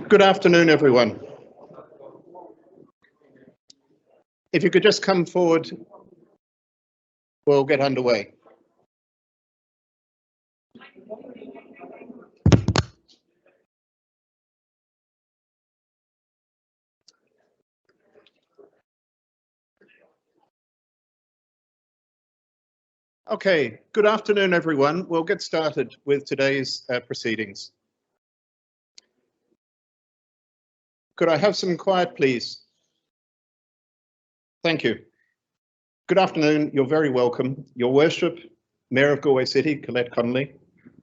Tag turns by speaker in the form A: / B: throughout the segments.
A: Good afternoon, everyone. If you could just come forward, we'll get underway. Okay, good afternoon, everyone. We'll get started with today's proceedings. Could I have some quiet, please? Thank you. Good afternoon. You're very welcome. Your Worship, Mayor of Galway City, Colette Connolly,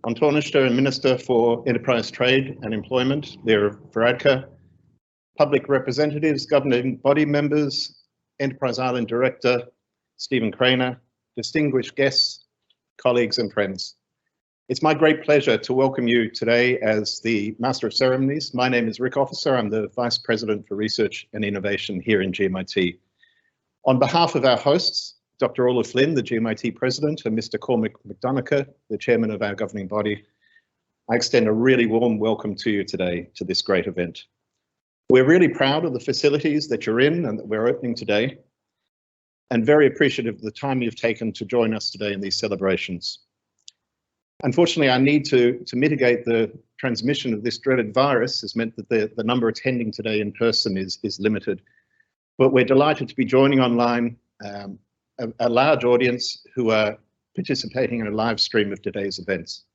A: An Taoiseach and Minister for Enterprise Trade and Employment, Léir Varadkar, public representatives, governing body members, Enterprise Ireland Director, Stephen Craner, distinguished guests, colleagues and friends. It's my great pleasure to welcome you today as the Master of Ceremonies. My name is Rick Officer. I'm the Vice President for Research and Innovation here in GMIT. On behalf of our hosts, Dr. Orla Flynn, the GMIT President, and Mr. Cormac McDonagh, the Chairman of our governing body, I extend a really warm welcome to you today to this great event. We're really proud of the facilities that you're in and that we're opening today, and very appreciative of the time you've taken to join us today in these celebrations. Unfortunately, our need to mitigate the transmission of this dreaded virus has meant that the number attending today in person is limited. But we're delighted to be joining online a large audience who are participating in a live stream of today's events.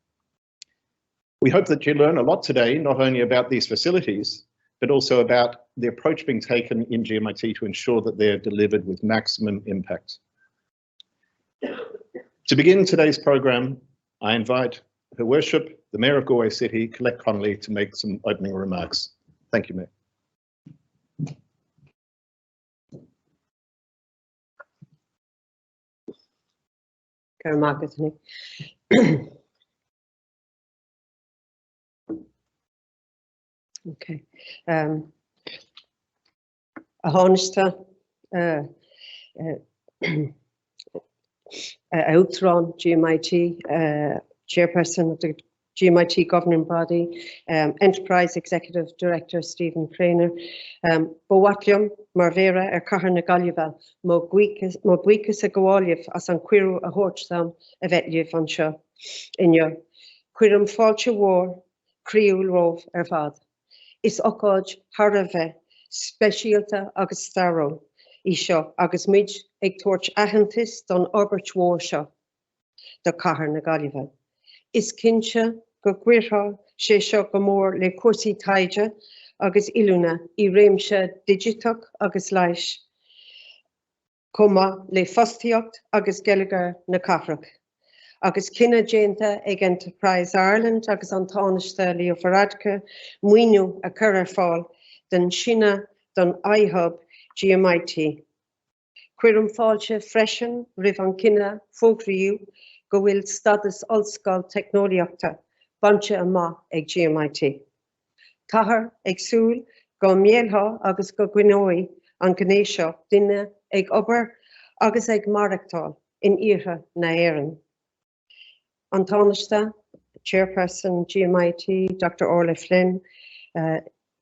A: We hope that you learn a lot today, not only about these facilities, but also about the approach being taken in GMIT to ensure that they're delivered with maximum impact. To begin today's program, I invite Her Worship, the Mayor of Galway City, Colette Connolly, to make some opening remarks. Thank you, Mayor.
B: Okay. Honesta, Outron, GMIT, Chairperson of the GMIT governing body, Enterprise Executive Director Stephen Craner, Bowatlium, Marvera, Cahar na Gallival, Moguicus a Gawaliev, as an Quiru a Horchsam, a Vetliev on Shaw, in your Quirum Falcha War, Creul Rove, Fad. Is Okaj Harave, Specialta Augustaro, Isha, August Midge, Eg Torch Ahantis, Don Orbert Warsha, the Cahar na Gallival. Is Kincha, Gogwirha, Shesha Gomor, Le Kursi Taija, August Iluna, Iremsha Digitok, August Leish, Coma, Le Fostiocht, August Gallagher, na Cafrach. August Kinna Jainta, Eg Enterprise Ireland, August An Taoiseach Léir Varadkar, Muinu, a Currer Fall, Den Shina, Don iHub, GMIT. Quirum Falcha, Freshen, Rivan Kinna, Fogriu, Gowil Status Ulskal Technoliocta, Buncha Ama, Eg GMIT. Tahar, Eg Sul, Go Mielha, August Go Gwinoi, An Ganesha, Dinna, Eg Uber, August Eg Maraktal, in Irha, na Éireann. An Taoiseach, Chairperson, GMIT, Dr. Orla Flynn,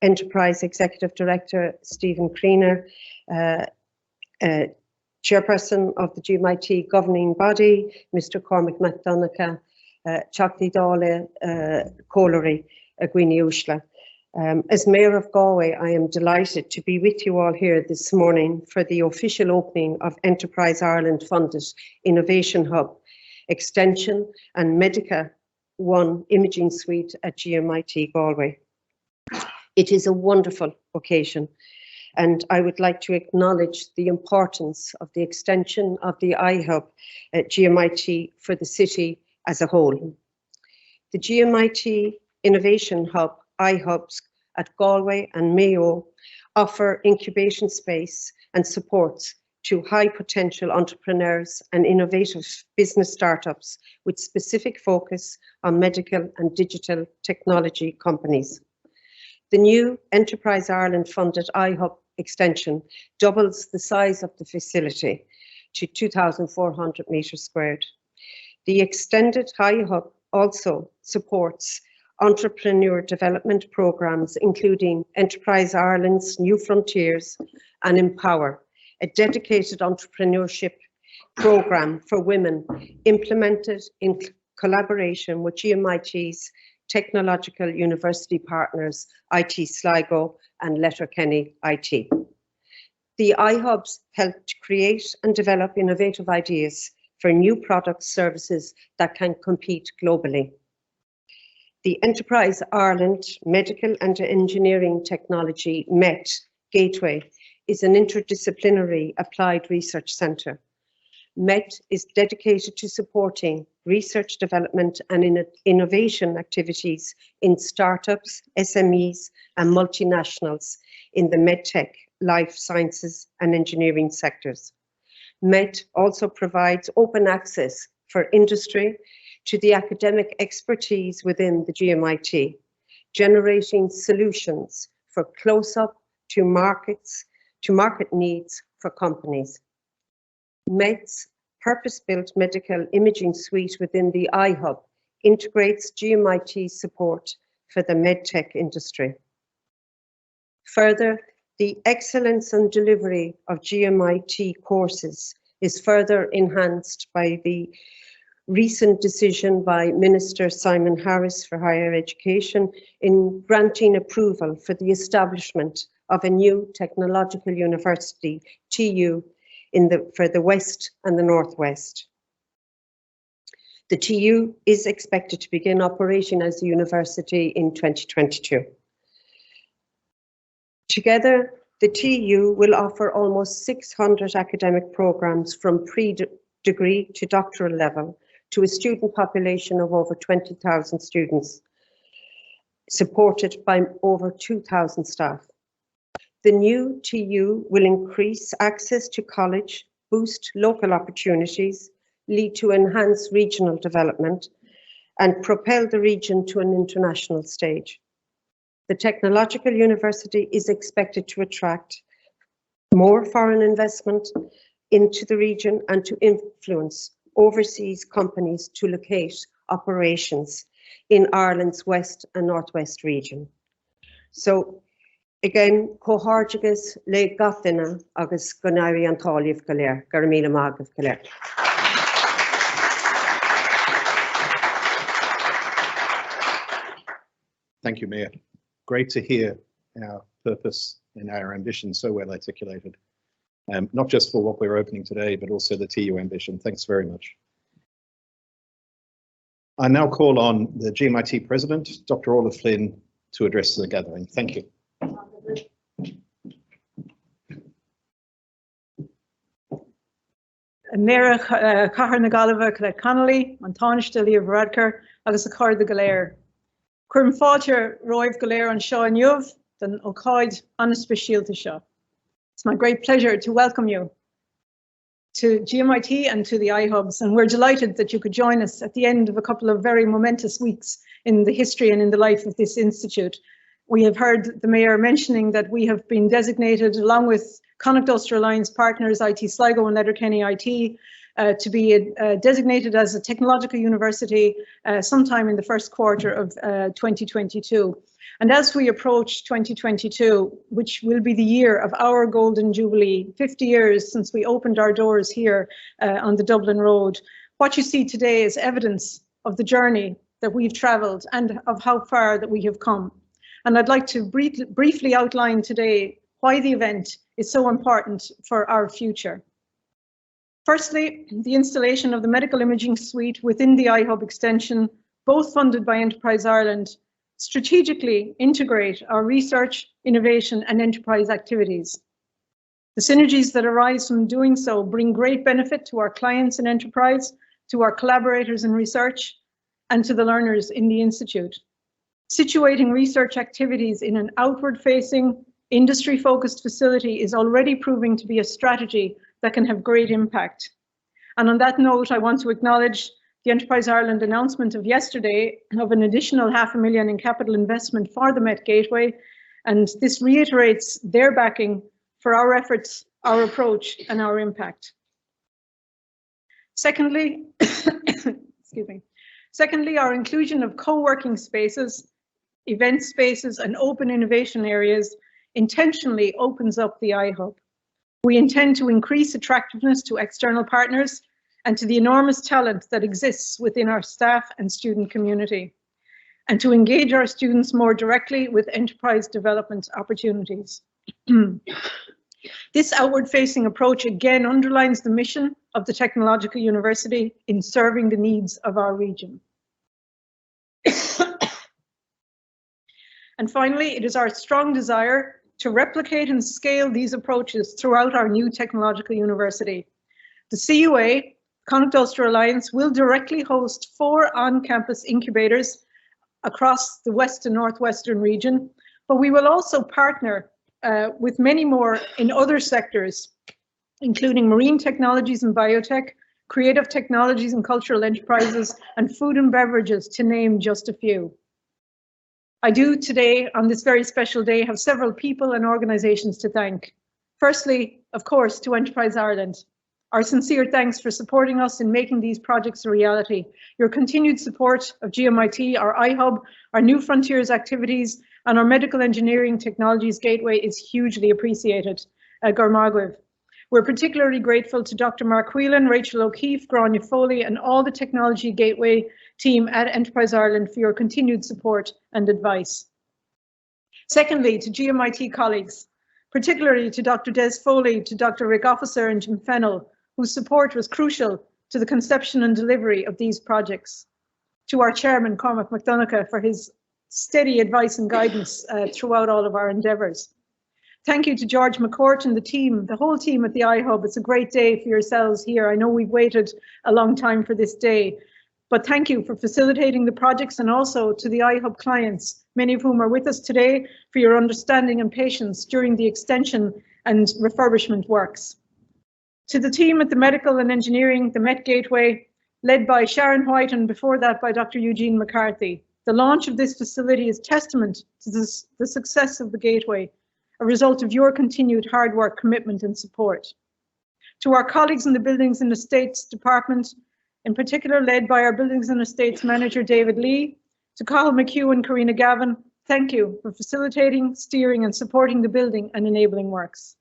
B: Enterprise Executive Director, Stephen Craner, Chairperson of the GMIT governing body, Mr. Cormac McDonagh, Chakti Dale, Colliery, Gwini Ushla. As Mayor of Galway, I am delighted to be with you all here this morning for the official opening of Enterprise Ireland funded Innovation Hub, Extension and Medica One Imaging Suite at GMIT Galway. It is a wonderful occasion, and I would like to acknowledge the importance of the extension of the iHub at GMIT for the city as a whole. The GMIT Innovation Hub, iHubs at Galway and Mayo offer incubation space and supports to high potential entrepreneurs and innovative business startups with specific focus on medical and digital technology companies. The new Enterprise Ireland funded iHub extension doubles the size of the facility to 2,400 metres squared. The extended iHub also supports entrepreneur development programs, including Enterprise Ireland's New Frontiers and Empower, a dedicated entrepreneurship program for women implemented in collaboration with GMIT's technological university partners, IT Sligo and Letterkenny IT. The iHubs helped create and develop innovative ideas for new products, services that can compete globally. The Enterprise Ireland Medical and Engineering Technology MET Gateway is an interdisciplinary applied research centre. MET is dedicated to supporting research development and innovation activities in startups, SMEs and multinationals in the medtech, life sciences and engineering sectors. MET also provides open access for industry to the academic expertise within the GMIT, generating solutions for close-up to market needs for companies. MET's purpose-built medical imaging suite within the iHub integrates GMIT's support for the medtech industry. Further, the excellence and delivery of GMIT courses is further enhanced by the recent decision by Minister Simon Harris for Higher Education in granting approval for the establishment of a new technological university, TU, for the West and the Northwest. The TU is expected to begin operating as a university in 2022. Together, the TU will offer almost 600 academic programs from pre-degree to doctoral level to a student population of over 20,000 students, supported by over 2,000 staff. The new TU will increase access to college, boost local opportunities, lead to enhanced regional development, and propel the region to an international stage. The technological university is expected to attract more foreign investment into the region and to influence overseas companies to locate operations in Ireland's West and Northwest region. So again, cóthárdagus le gatainna agus go nairi an táilíomh go léir, gur míle mágah go léir.
A: Thank you, Mayor. Great to hear our purpose and our ambition so well articulated. Not just for what we're opening today, but also the TU ambition. Thanks very much. I now call on the GMIT President, Dr. Orla Flynn, to address the gathering. Thank you.
C: Mera Cahar na Galway Colette Connolly, an Tánaiste Líomh Radcar, agus a Card de Galéir. Cuirm fáilte roimh Galéir an seo inniuh, den ócáid anna-speisialta seo. It's my great pleasure to welcome you to GMIT and to the iHubs, and we're delighted that you could join us at the end of a couple of very momentous weeks in the history and in the life of this institute. We have heard the Mayor mentioning that we have been designated, along with Connacht Ulster Alliance partners, IT Sligo and Letterkenny IT, to be designated as a technological university sometime in the first quarter of 2022. And as we approach 2022, which will be the year of our Golden Jubilee, 50 years since we opened our doors here on the Dublin Road, what you see today is evidence of the journey that we've travelled and of how far that we have come. And I'd like to briefly outline today why the event is so important for our future. Firstly, the installation of the medical imaging suite within the iHub extension, both funded by Enterprise Ireland, strategically integrate our research, innovation and enterprise activities. The synergies that arise from doing so bring great benefit to our clients in enterprise, to our collaborators in research, and to the learners in the Institute. Situating research activities in an outward-facing, industry-focused facility is already proving to be a strategy that can have great impact. And on that note, I want to acknowledge the Enterprise Ireland announcement of yesterday of an additional $500,000 in capital investment for the Met Gateway, and this reiterates their backing for our efforts, our approach, and our impact. Secondly, excuse me. Secondly, our inclusion of co-working spaces event spaces, and open innovation areas intentionally opens up the iHub. We intend to increase attractiveness to external partners and to the enormous talent that exists within our staff and student community, and to engage our students more directly with enterprise development opportunities. This outward-facing approach again underlines the mission of the Technological University in serving the needs of our region. And finally, it is our strong desire to replicate and scale these approaches throughout our new Technological University. The CUA, Connacht Ulster Alliance, will directly host 4 on-campus incubators across the west and northwestern region, but we will also partner with many more in other sectors, including marine technologies and biotech, creative technologies and cultural enterprises, and food and beverages, to name just a few. I do today, on this very special day, have several people and organisations to thank. Firstly, of course, to Enterprise Ireland. Our sincere thanks for supporting us in making these projects a reality. Your continued support of GMIT, our iHub, our New Frontiers activities, and our Medical Engineering Technologies Gateway is hugely appreciated. Gormagwiv. We're particularly grateful to Dr. Mark Whelan, Rachel O'Keefe, Grania Foley, and all the Technology Gateway team at Enterprise Ireland for your continued support and advice. Secondly, to GMIT colleagues, particularly to Dr. Des Foley, to Dr. Rick Officer and Jim Fennell, whose support was crucial to the conception and delivery of these projects. To our chairman, Cormac McDonagh, for his steady advice and guidance throughout all of our endeavours. Thank you to George McCourt and the team, the whole team at the iHub. It's a great day for yourselves here. I know we've waited a long time for this day, but thank you for facilitating the projects, and also to the iHub clients, many of whom are with us today, for your understanding and patience during the extension and refurbishment works. To the team at the Medical and Engineering, the Met Gateway, led by Sharon White and before that by Dr. Eugene McCarthy. The launch of this facility is testament to the success of the Gateway, a result of your continued hard work, commitment and support. To our colleagues in the Buildings and Estates Department, in particular led by our Buildings and Estates Manager David Lee, to Cathal McHugh and Karina Gavin, thank you for facilitating, steering and supporting the building and enabling works.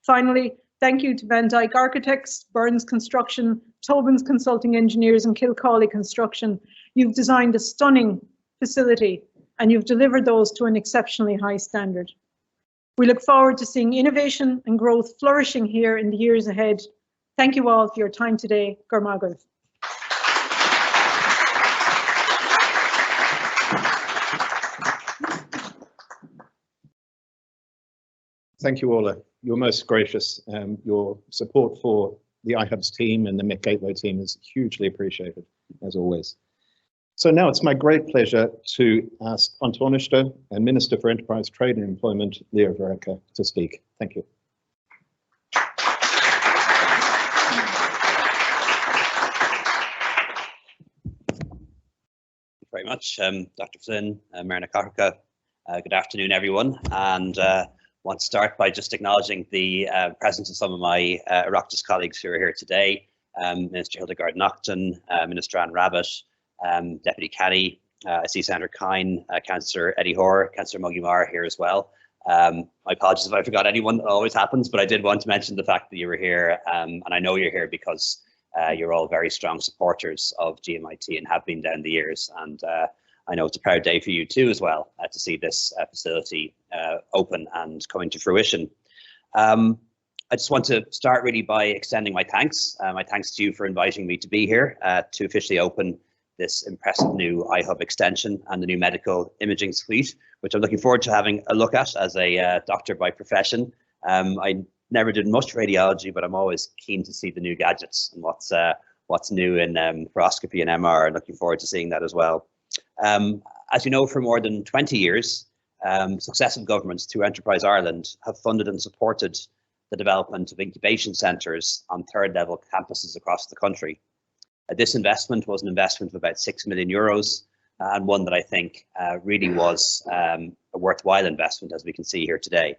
C: Finally, thank you to Van Dyke Architects, Burns Construction, Tobin's Consulting Engineers and Kilcawley Construction. You've designed a stunning facility and you've delivered those to an exceptionally high standard. We look forward to seeing innovation and growth flourishing here in the years ahead. Thank you all for your time today. Gormagwiv.
A: Thank you, Orla. You're most gracious. Your support for the iHub's team and the Met Gateway team is hugely appreciated, as always. So now it's my great pleasure to ask An Tánaiste and Minister for Enterprise, Trade and Employment, Leo Varadkar, to speak. Thank you.
D: Very much, Dr. Flynn, Marina Cathracha. Good afternoon, everyone. And want to start by just acknowledging the presence of some of my Oireachtas colleagues who are here today. Minister Hildegard Naughton, Minister Anne Rabbitt, Deputy Caddy, I see Senator Kine, Councillor Eddie Hoare, Councillor Muggy Maher here as well. My apologies if I forgot anyone, it always happens, but I did want to mention the fact that you were here, and I know you're here because you're all very strong supporters of GMIT and have been down the years, and I know it's a proud day for you too as well to see this facility open and coming to fruition. I just want to start really by extending my thanks to you for inviting me to be here to officially open this impressive new iHub extension and the new medical imaging suite, which I'm looking forward to having a look at as a doctor by profession. I never did much radiology, but I'm always keen to see the new gadgets and what's new in fluoroscopy and MR, and looking forward to seeing that as well. As you know, for more than 20 years, successive governments through Enterprise Ireland have funded and supported the development of incubation centres on third-level campuses across the country. This investment was an investment of about €6 million, and one that I think really was a worthwhile investment, as we can see here today.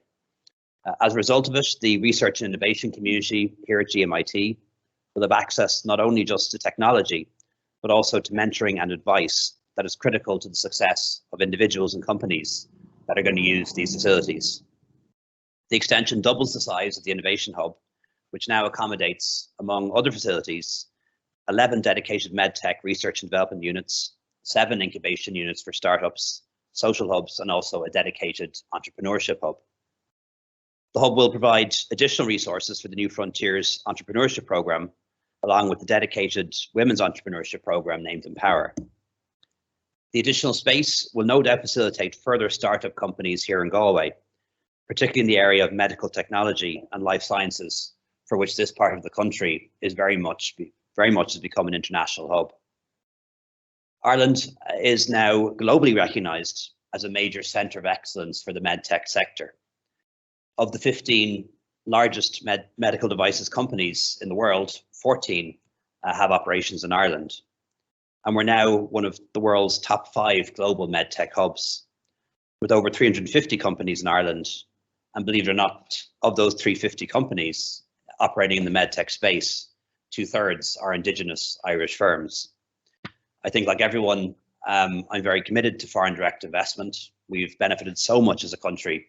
D: As a result of it, the research and innovation community here at GMIT will have access not only just to technology, but also to mentoring and advice that is critical to the success of individuals and companies that are going to use these facilities. The extension doubles the size of the Innovation Hub, which now accommodates, among other facilities, 11 dedicated medtech research and development units, 7 incubation units for startups, social hubs, and also a dedicated entrepreneurship hub. The hub will provide additional resources for the New Frontiers Entrepreneurship Programme, along with the dedicated Women's Entrepreneurship Programme named Empower. The additional space will no doubt facilitate further startup companies here in Galway, particularly in the area of medical technology and life sciences, for which this part of the country is very much has become an international hub. Ireland is now globally recognised as a major centre of excellence for the medtech sector. Of the 15 largest medical devices companies in the world, 14 have operations in Ireland. And we're now one of the world's top 5 global medtech hubs, with over 350 companies in Ireland. And believe it or not, of those 350 companies operating in the medtech space, 2/3 are Indigenous Irish firms. I think, like everyone, I'm very committed to foreign direct investment. We've benefited so much as a country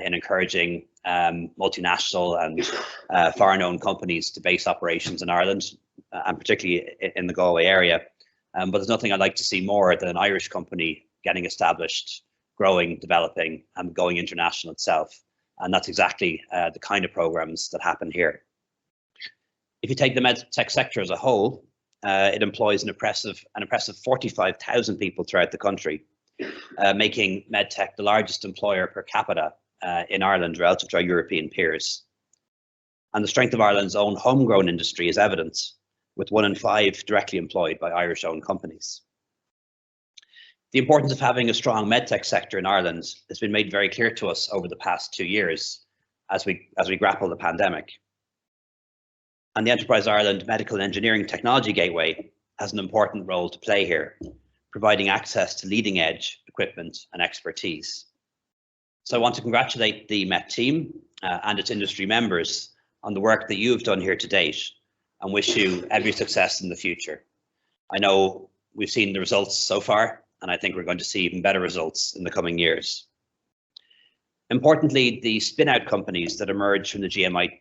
D: in encouraging multinational and foreign-owned companies to base operations in Ireland, and particularly in the Galway area. But there's nothing I'd like to see more than an Irish company getting established, growing, developing, and going international itself. And that's exactly the kind of programs that happen here. If you take the medtech sector as a whole, it employs an impressive 45,000 people throughout the country, making medtech the largest employer per capita in Ireland relative to our European peers. And the strength of Ireland's own homegrown industry is evident, with 1 in 5 directly employed by Irish-owned companies. The importance of having a strong medtech sector in Ireland has been made very clear to us over the past 2 years as we grapple the pandemic. And the Enterprise Ireland Medical and Engineering Technology Gateway has an important role to play here, providing access to leading edge equipment and expertise. So I want to congratulate the MET team and its industry members on the work that you have done here to date, and wish you every success in the future. I know we've seen the results so far, and I think we're going to see even better results in the coming years. Importantly, the spin-out companies that emerged from the GMIT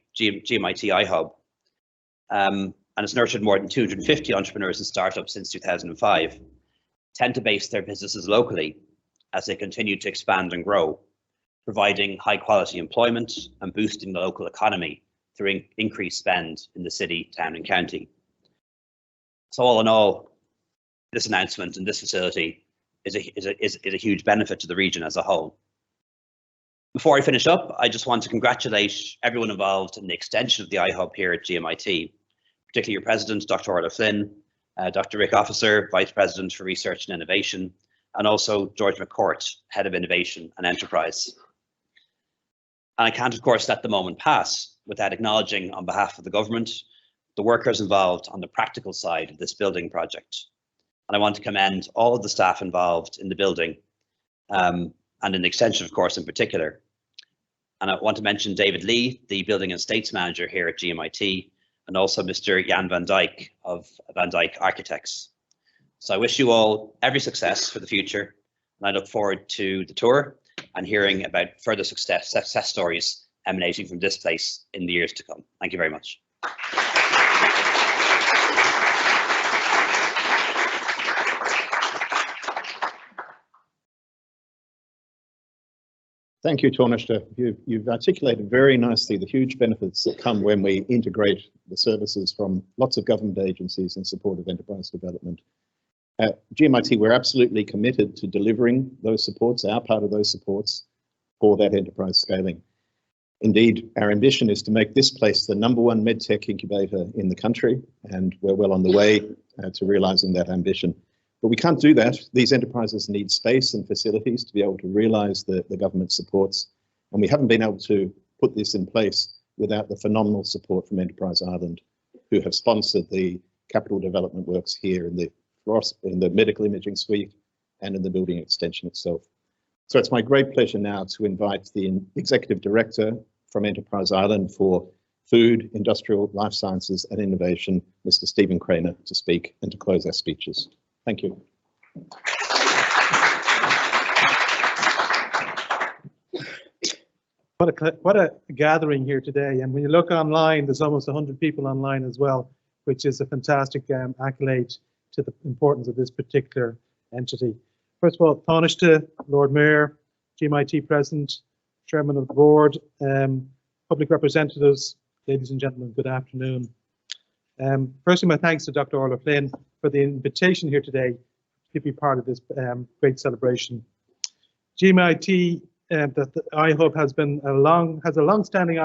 D: iHub, and it's nurtured more than 250 entrepreneurs and startups since 2005, tend to base their businesses locally as they continue to expand and grow, providing high quality employment and boosting the local economy through increased spend in the city, town and county. So all in all, this announcement and this facility is a huge benefit to the region as a whole. Before I finish up, I just want to congratulate everyone involved in the extension of the iHub here at GMIT, particularly your president, Dr. Orla Flynn, Dr. Rick Officer, Vice President for Research and Innovation, and also George McCourt, Head of Innovation and Enterprise. And I can't, of course, let the moment pass without acknowledging, on behalf of the government, the workers involved on the practical side of this building project. And I want to commend all of the staff involved in the building, and in the extension, of course, in particular. And I want to mention David Lee, the Building and Estates Manager here at GMIT, and also Mr. Jan van Dijk of Van Dijk Architects. So I wish you all every success for the future, and I look forward to the tour and hearing about further success stories emanating from this place in the years to come. Thank you very much.
A: Thank you, Taoiseach. You've articulated very nicely the huge benefits that come when we integrate the services from lots of government agencies in support of enterprise development. At GMIT, we're absolutely committed to delivering those supports, our part of those supports, for that enterprise scaling. Indeed, our ambition is to make this place the #1 medtech incubator in the country, and we're well on the way to realising that ambition. But we can't do that. These enterprises need space and facilities to be able to realise the government supports, and we haven't been able to put this in place without the phenomenal support from Enterprise Ireland, who have sponsored the capital development works here in the medical imaging suite and in the building extension itself. So it's my great pleasure now to invite the Executive Director from Enterprise Ireland for Food, Industrial, Life Sciences and Innovation, Mr. Stephen Craner, to speak and to close our speeches. Thank you.
E: What a gathering here today. And when you look online, there's almost 100 people online as well, which is a fantastic accolade to the importance of this particular entity. First of all, Taoiseach, Lord Mayor, GMIT President, Chairman of the Board, public representatives, ladies and gentlemen, good afternoon. Firstly, my thanks to Dr. Orla Flynn for the invitation here today to be part of this great celebration. GMIT, the iHub has a long-standing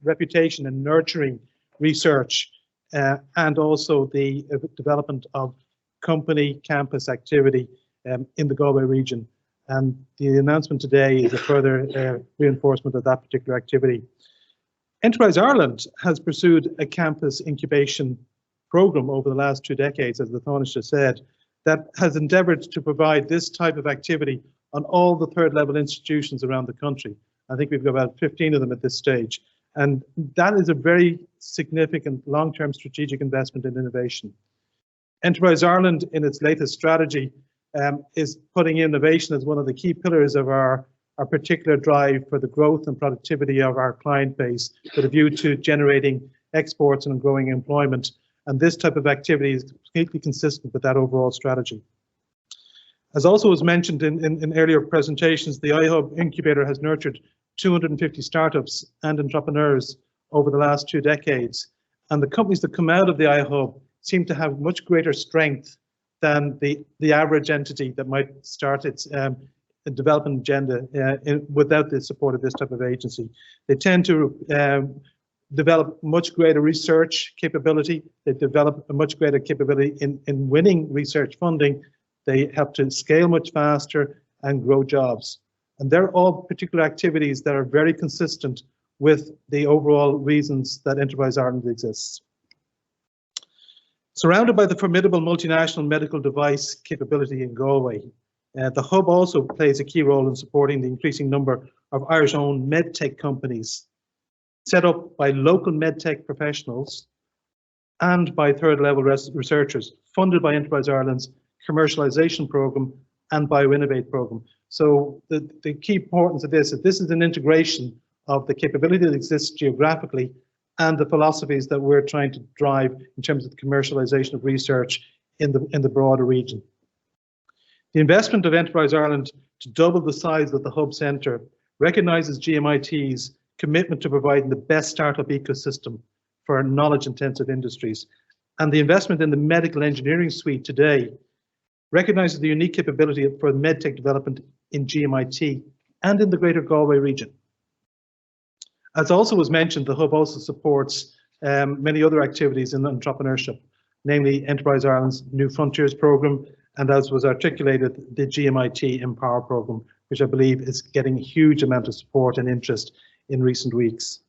E: reputation in nurturing research and also the development of company campus activity in the Galway region. And the announcement today is a further reinforcement of that particular activity. Enterprise Ireland has pursued a campus incubation program over the last 2 decades, as the Taoiseach said, that has endeavoured to provide this type of activity on all the third level institutions around the country. I think we've got about 15 of them at this stage. And that is a very significant long-term strategic investment in innovation. Enterprise Ireland, in its latest strategy, is putting innovation as one of the key pillars of our particular drive for the growth and productivity of our client base with a view to generating exports and growing employment. And this type of activity is completely consistent with that overall strategy. As also was mentioned in earlier presentations, the iHub incubator has nurtured 250 startups and entrepreneurs over the last 2 decades. And the companies that come out of the iHub seem to have much greater strength than the average entity that might start its development agenda without the support of this type of agency. They tend to develop much greater research capability. They develop a much greater capability in winning research funding. They have to scale much faster and grow jobs. And they're all particular activities that are very consistent with the overall reasons that Enterprise Ireland exists. Surrounded by the formidable multinational medical device capability in Galway, the hub also plays a key role in supporting the increasing number of Irish-owned medtech companies set up by local medtech professionals and by third-level researchers, funded by Enterprise Ireland's commercialization program and BioInnovate program. So the key importance of this is an integration of the capability that exists geographically and the philosophies that we're trying to drive in terms of the commercialization of research in the broader region. The investment of Enterprise Ireland to double the size of the hub centre recognises GMIT's commitment to providing the best startup ecosystem for knowledge-intensive industries. And the investment in the medical engineering suite today recognises the unique capability for medtech development in GMIT and in the greater Galway region. As also was mentioned, the hub also supports many other activities in entrepreneurship, namely Enterprise Ireland's New Frontiers programme, and as was articulated, the GMIT Empower programme, which I believe is getting a huge amount of support and interest in recent weeks.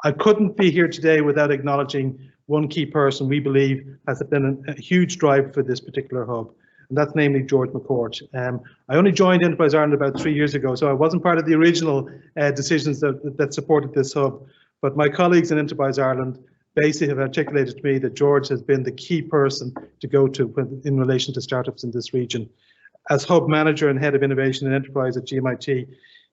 E: I couldn't be here today without acknowledging one key person we believe has been a huge drive for this particular hub, and that's namely George McCourt. I only joined Enterprise Ireland about 3 years ago, so I wasn't part of the original decisions that supported this hub, but my colleagues in Enterprise Ireland basically have articulated to me that George has been the key person to go to in relation to startups in this region. As hub manager and head of innovation and enterprise at GMIT,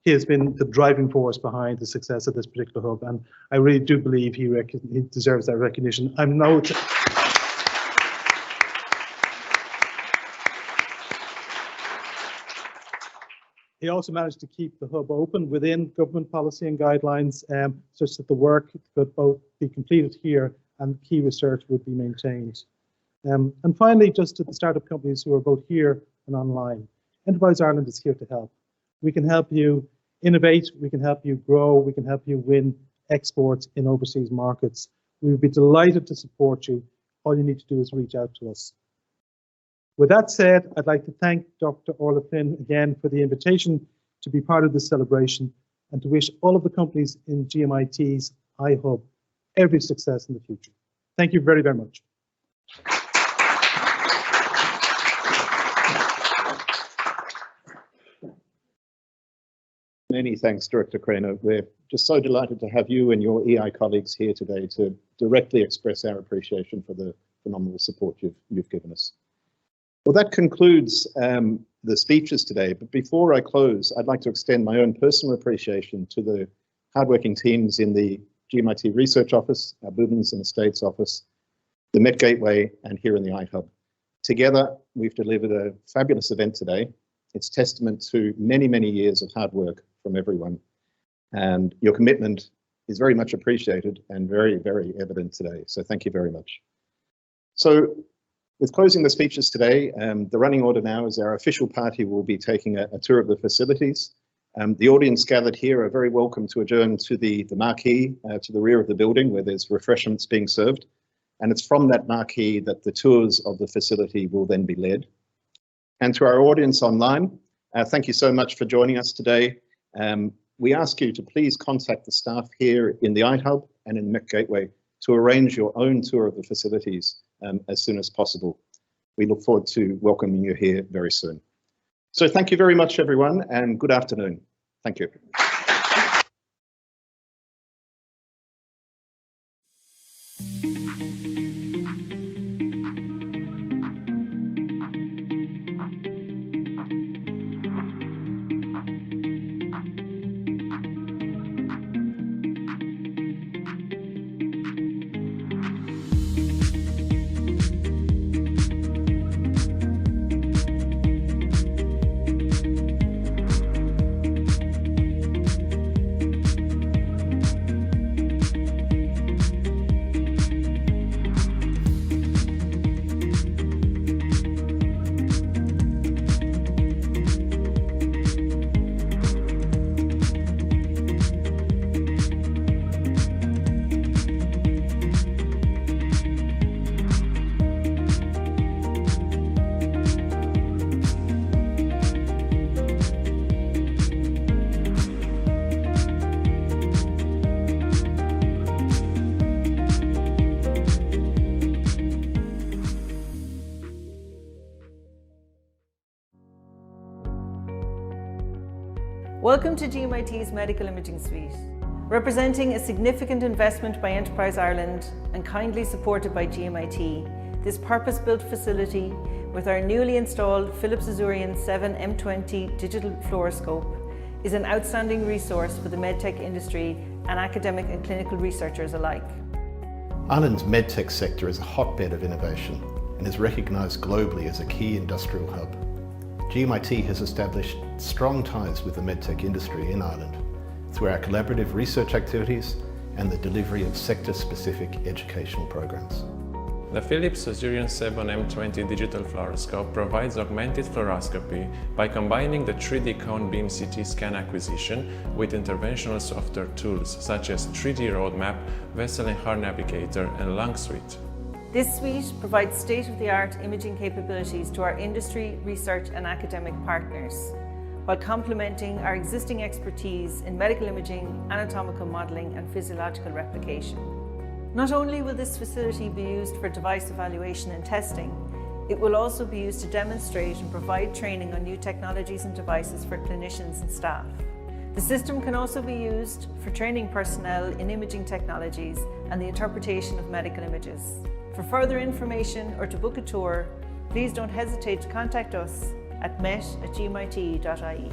E: he has been the driving force behind the success of this particular hub, and I really do believe he deserves that recognition. I'm now He also managed to keep the hub open within government policy and guidelines, such that the work could both be completed here and key research would be maintained. And finally, just to the startup companies who are both here and online, Enterprise Ireland is here to help. We can help you innovate, we can help you grow, we can help you win exports in overseas markets. We would be delighted to support you. All you need to do is reach out to us. With that said, I'd like to thank Dr. Orla Flynn again for the invitation to be part of this celebration and to wish all of the companies in GMIT's iHub every success in the future. Thank you very, very much.
A: Many thanks, Director Craner. We're just so delighted to have you and your EI colleagues here today to directly express our appreciation for the phenomenal support you've given us. Well, that concludes the speeches today. But before I close, I'd like to extend my own personal appreciation to the hardworking teams in the GMIT Research Office, our Buildings and Estates Office, the Met Gateway, and here in the iHub. Together, we've delivered a fabulous event today. It's testament to many, many years of hard work from everyone. And your commitment is very much appreciated and very, very evident today. So thank you very much. So with closing the speeches today, the running order now is our official party will be taking a tour of the facilities. The audience gathered here are very welcome to adjourn to the marquee to the rear of the building where there's refreshments being served. And it's from that marquee that the tours of the facility will then be led. And to our audience online, thank you so much for joining us today. We ask you to please contact the staff here in the iHub and in the Met Gateway to arrange your own tour of the facilities as soon as possible. We look forward to welcoming you here very soon. So thank you very much, everyone, and good afternoon. Thank you.
F: Welcome to GMIT's Medical Imaging Suite. Representing a significant investment by Enterprise Ireland and kindly supported by GMIT, this purpose-built facility with our newly installed Philips Azurion 7 M20 digital fluoroscope is an outstanding resource for the medtech industry and academic and clinical researchers alike.
A: Ireland's medtech sector is a hotbed of innovation and is recognised globally as a key industrial hub. GMIT has established strong ties with the medtech industry in Ireland through our collaborative research activities and the delivery of sector-specific educational programs.
G: The Philips Azurion 7 M20 digital fluoroscope provides augmented fluoroscopy by combining the 3D cone beam CT scan acquisition with interventional software tools such as 3D Roadmap, Vessel and Heart Navigator, and Lung Suite.
F: This suite provides state-of-the-art imaging capabilities to our industry, research and academic partners, while complementing our existing expertise in medical imaging, anatomical modelling and physiological replication. Not only will this facility be used for device evaluation and testing, it will also be used to demonstrate and provide training on new technologies and devices for clinicians and staff. The system can also be used for training personnel in imaging technologies and the interpretation of medical images. For further information or to book a tour, please don't hesitate to contact us at met@gmit.ie.